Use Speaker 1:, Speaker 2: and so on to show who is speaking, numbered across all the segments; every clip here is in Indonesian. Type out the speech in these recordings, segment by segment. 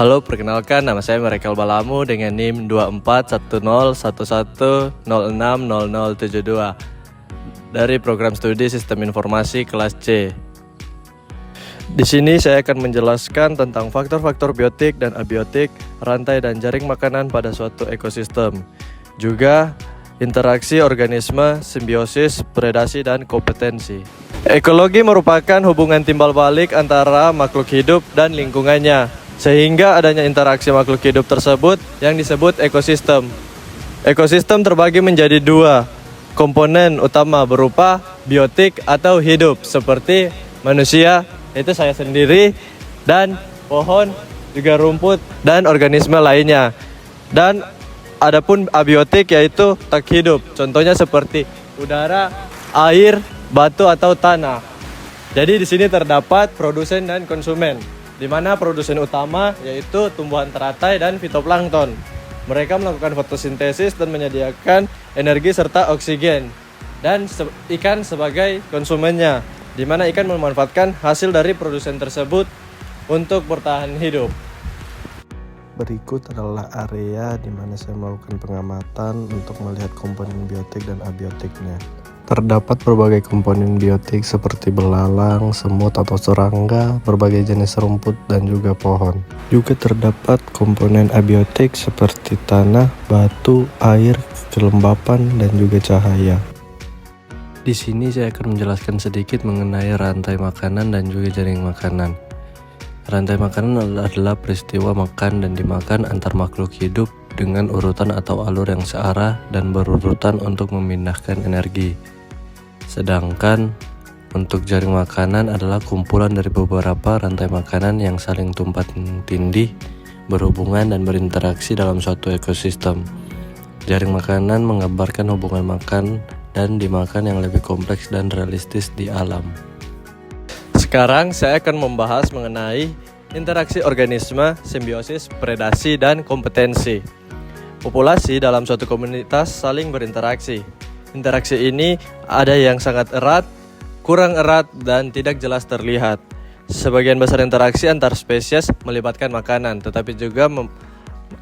Speaker 1: Halo, perkenalkan nama saya Merekel Balamu dengan NIM 241011060072 dari program studi Sistem Informasi kelas C. Di sini saya akan menjelaskan tentang faktor-faktor biotik dan abiotik, rantai dan jaring makanan pada suatu ekosistem. Juga interaksi organisme, simbiosis, predasi, dan kompetensi. Ekologi merupakan hubungan timbal balik antara makhluk hidup dan lingkungannya, sehingga adanya interaksi makhluk hidup tersebut yang disebut ekosistem. Ekosistem terbagi menjadi dua komponen utama berupa biotik atau hidup, seperti manusia, itu saya sendiri, dan pohon, juga rumput, dan organisme lainnya. Dan adapun abiotik yaitu tak hidup, contohnya seperti udara, air, batu, atau tanah. Jadi di sini terdapat produsen dan konsumen, di mana produsen utama yaitu tumbuhan teratai dan fitoplankton. Mereka melakukan fotosintesis dan menyediakan energi serta oksigen, dan ikan sebagai konsumennya, di mana ikan memanfaatkan hasil dari produsen tersebut untuk bertahan hidup.
Speaker 2: Berikut adalah area di mana saya melakukan pengamatan untuk melihat komponen biotik dan abiotiknya. Terdapat berbagai komponen biotik seperti belalang, semut atau serangga, berbagai jenis rumput, dan juga pohon. Juga terdapat komponen abiotik seperti tanah, batu, air, kelembapan, dan juga cahaya. Di sini saya akan menjelaskan sedikit mengenai rantai makanan dan juga jaring makanan. Rantai makanan adalah peristiwa makan dan dimakan antar makhluk hidup dengan urutan atau alur yang searah dan berurutan untuk memindahkan energi. Sedangkan untuk jaring makanan adalah kumpulan dari beberapa rantai makanan yang saling tumpang tindih, berhubungan dan berinteraksi dalam suatu ekosistem. Jaring makanan menggambarkan hubungan makan dan dimakan yang lebih kompleks dan realistis di alam.
Speaker 1: Sekarang saya akan membahas mengenai interaksi organisme, simbiosis, predasi, dan kompetensi. Populasi dalam suatu komunitas saling berinteraksi. Interaksi ini ada yang sangat erat, kurang erat, dan tidak jelas terlihat. Sebagian besar interaksi antar spesies melibatkan makanan, tetapi juga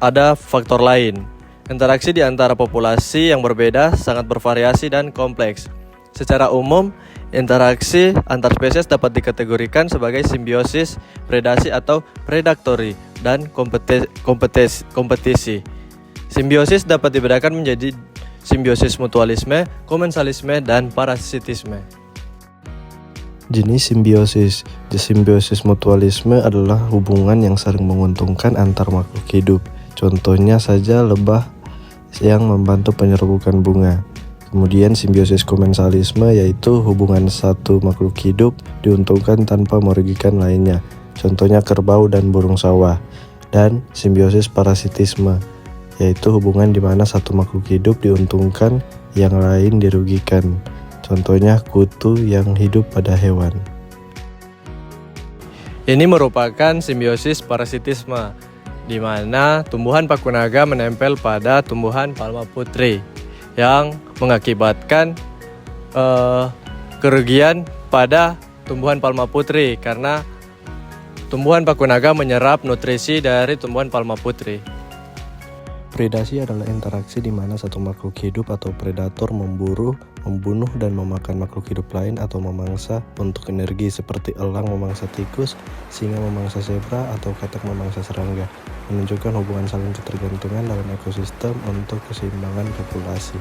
Speaker 1: ada faktor lain. Interaksi di antara populasi yang berbeda sangat bervariasi dan kompleks. Secara umum, interaksi antar spesies dapat dikategorikan sebagai simbiosis, predasi atau predatory, dan kompetisi. Simbiosis dapat dibedakan menjadi simbiosis mutualisme, komensalisme, dan parasitisme.
Speaker 2: Jenis simbiosis. Simbiosis mutualisme adalah hubungan yang saling menguntungkan antar makhluk hidup. Contohnya saja lebah yang membantu penyerbukan bunga. Kemudian simbiosis komensalisme yaitu hubungan satu makhluk hidup diuntungkan tanpa merugikan lainnya. Contohnya kerbau dan burung sawah. Dan simbiosis parasitisme yaitu hubungan di mana satu makhluk hidup diuntungkan, yang lain dirugikan. Contohnya kutu yang hidup pada hewan.
Speaker 1: Ini merupakan simbiosis parasitisme, di mana tumbuhan pakunaga menempel pada tumbuhan palma putri yang mengakibatkan kerugian pada tumbuhan palma putri karena tumbuhan pakunaga menyerap nutrisi dari tumbuhan palma putri.
Speaker 2: Predasi adalah interaksi di mana satu makhluk hidup atau predator memburu, membunuh, dan memakan makhluk hidup lain atau memangsa untuk energi, seperti elang memangsa tikus, singa memangsa zebra, atau katak memangsa serangga, menunjukkan hubungan saling ketergantungan dalam ekosistem untuk keseimbangan populasi.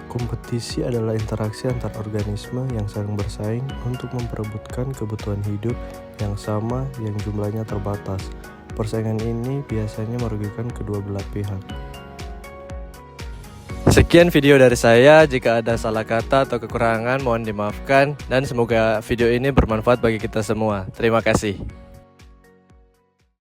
Speaker 2: Kompetisi adalah interaksi antar organisme yang saling bersaing untuk memperebutkan kebutuhan hidup yang sama yang jumlahnya terbatas. Persaingan ini biasanya merugikan kedua belah pihak.
Speaker 1: Sekian video dari saya. Jika ada salah kata atau kekurangan mohon dimaafkan, dan semoga video ini bermanfaat bagi kita semua. Terima kasih.